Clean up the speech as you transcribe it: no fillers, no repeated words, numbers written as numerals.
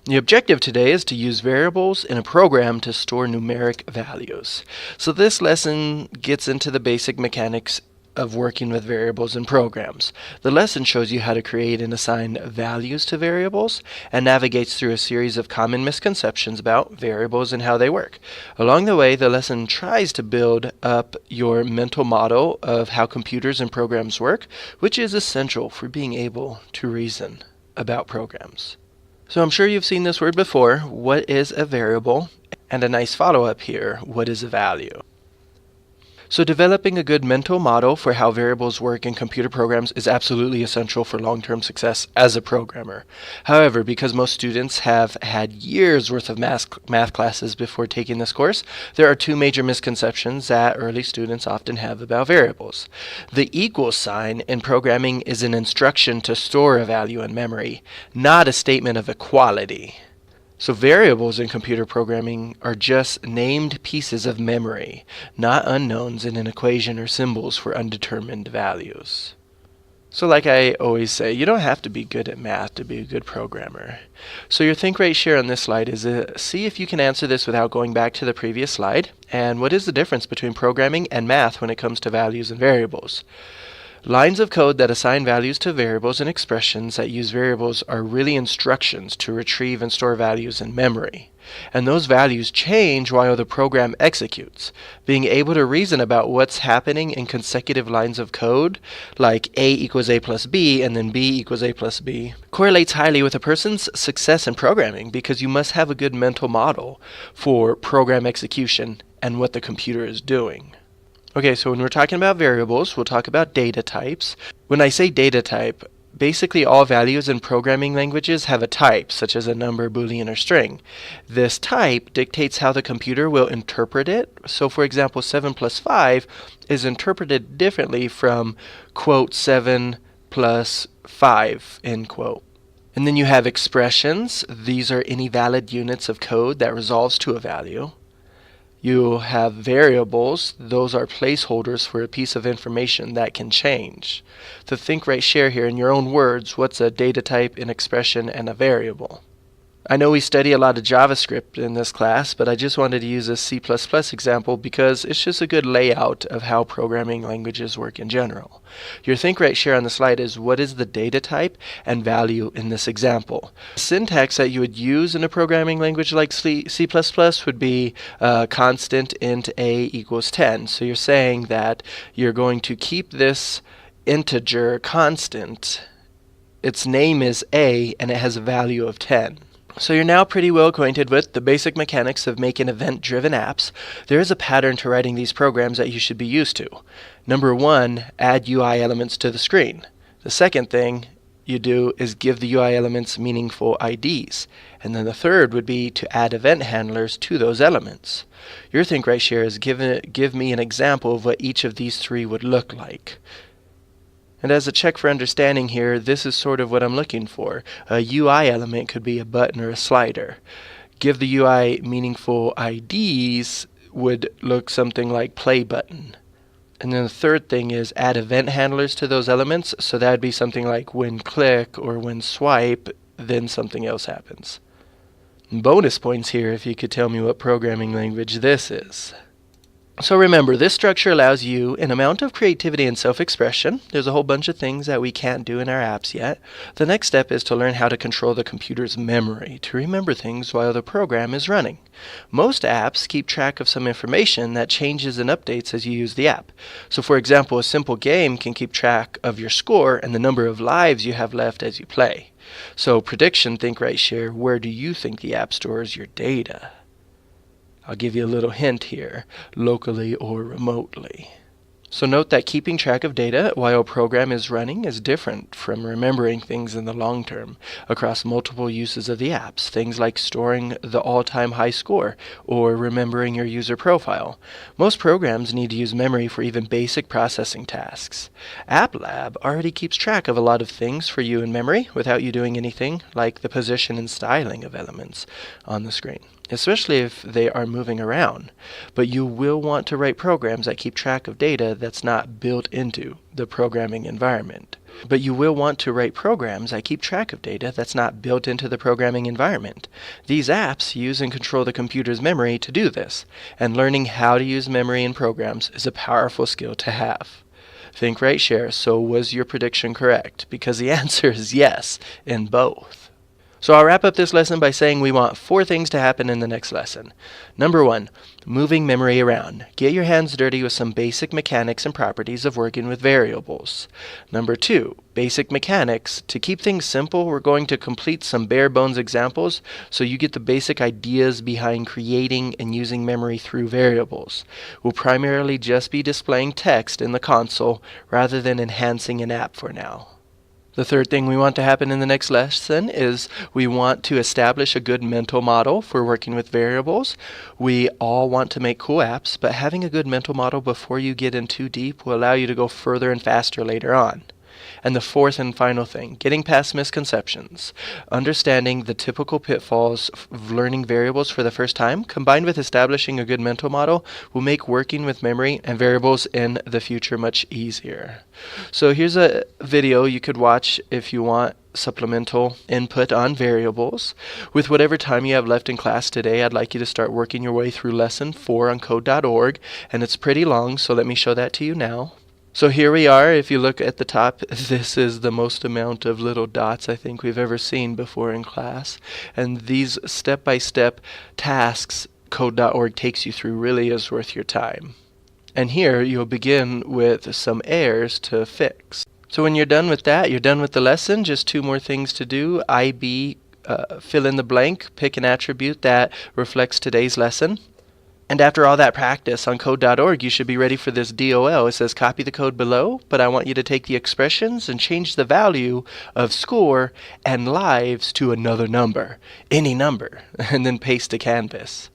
The objective today is to use variables in a program to store numeric values. So this lesson gets into the basic mechanics of working with variables in programs. The lesson shows you how to create and assign values to variables and navigates through a series of common misconceptions about variables and how they work. Along the way, the lesson tries to build up your mental model of how computers and programs work, which is essential for being able to reason about programs. So I'm sure you've seen this word before. What is a variable? And a nice follow-up here, what is a value? So developing a good mental model for how variables work in computer programs is absolutely essential for long-term success as a programmer. However, because most students have had years worth of math classes before taking this course, there are two major misconceptions that early students often have about variables. The equal sign in programming is an instruction to store a value in memory, not a statement of equality. So variables in computer programming are just named pieces of memory, not unknowns in an equation or symbols for undetermined values. So like I always say, you don't have to be good at math to be a good programmer. So your think, rate, share on this slide is see if you can answer this without going back to the previous slide. And what is the difference between programming and math when it comes to values and variables? Lines of code that assign values to variables and expressions that use variables are really instructions to retrieve and store values in memory. And those values change while the program executes. Being able to reason about what's happening in consecutive lines of code, like A equals A plus B and then B equals A plus B, correlates highly with a person's success in programming because you must have a good mental model for program execution and what the computer is doing. Okay, so when we're talking about variables, we'll talk about data types. When I say data type, basically all values in programming languages have a type, such as a number, boolean, or string. This type dictates how the computer will interpret it. So for example, 7 plus 5 is interpreted differently from, quote, 7 plus 5, end quote. And then you have expressions. These are any valid units of code that resolves to a value. You have variables. Those are placeholders for a piece of information that can change. So think, write, share here in your own words. What's a data type, an expression, and a variable? I know we study a lot of JavaScript in this class, but I just wanted to use a C++ example because it's just a good layout of how programming languages work in general. Your think, write, share on the slide is what is the data type and value in this example. Syntax that you would use in a programming language like C++ would be constant int a equals 10. So you're saying that you're going to keep this integer constant. Its name is a and it has a value of 10. So you're now pretty well acquainted with the basic mechanics of making event-driven apps. There is a pattern to writing these programs that you should be used to. Number 1, add UI elements to the screen. The second thing you do is give the UI elements meaningful IDs. And then the third would be to add event handlers to those elements. Your think, write, share is give me an example of what each of these three would look like. And as a check for understanding here, this is sort of what I'm looking for. A UI element could be a button or a slider. Give the UI meaningful IDs would look something like play button. And then the third thing is add event handlers to those elements. So that would be something like when click or when swipe, then something else happens. And bonus points here if you could tell me what programming language this is. So remember, this structure allows you an amount of creativity and self-expression. There's a whole bunch of things that we can't do in our apps yet. The next step is to learn how to control the computer's memory to remember things while the program is running. Most apps keep track of some information that changes and updates as you use the app. So for example, a simple game can keep track of your score and the number of lives you have left as you play. So prediction, think, write, share, where do you think the app stores your data? I'll give you a little hint here, locally or remotely. So note that keeping track of data while a program is running is different from remembering things in the long term across multiple uses of the apps, things like storing the all-time high score or remembering your user profile. Most programs need to use memory for even basic processing tasks. AppLab already keeps track of a lot of things for you in memory without you doing anything, like the position and styling of elements on the screen, especially if they are moving around. But you will want to write programs that keep track of data that's not built into the programming environment. But you will want to write programs that keep track of data that's not built into the programming environment. These apps use and control the computer's memory to do this, and learning how to use memory in programs is a powerful skill to have. Think right, share. So was your prediction correct? Because the answer is yes in both. So I'll wrap up this lesson by saying we want 4 things to happen in the next lesson. Number 1, moving memory around. Get your hands dirty with some basic mechanics and properties of working with variables. Number 2, basic mechanics. To keep things simple, we're going to complete some bare bones examples so you get the basic ideas behind creating and using memory through variables. We'll primarily just be displaying text in the console rather than enhancing an app for now. The third thing we want to happen in the next lesson is we want to establish a good mental model for working with variables. We all want to make cool apps, but having a good mental model before you get in too deep will allow you to go further and faster later on. And the fourth and final thing, getting past misconceptions. Understanding the typical pitfalls of learning variables for the first time, combined with establishing a good mental model, will make working with memory and variables in the future much easier. So here's a video you could watch if you want supplemental input on variables. With whatever time you have left in class today, I'd like you to start working your way through lesson 4 on code.org, and it's pretty long, so let me show that to you now. So here we are. If you look at the top, this is the most amount of little dots I think we've ever seen before in class. And these step-by-step tasks code.org takes you through really is worth your time. And here you'll begin with some errors to fix. So when you're done with that, you're done with the lesson. Just 2 more things to do. IB, fill in the blank, pick an attribute that reflects today's lesson. And after all that practice on code.org, you should be ready for this DOL. It says copy the code below, but I want you to take the expressions and change the value of score and lives to another number, any number, and then paste to canvas.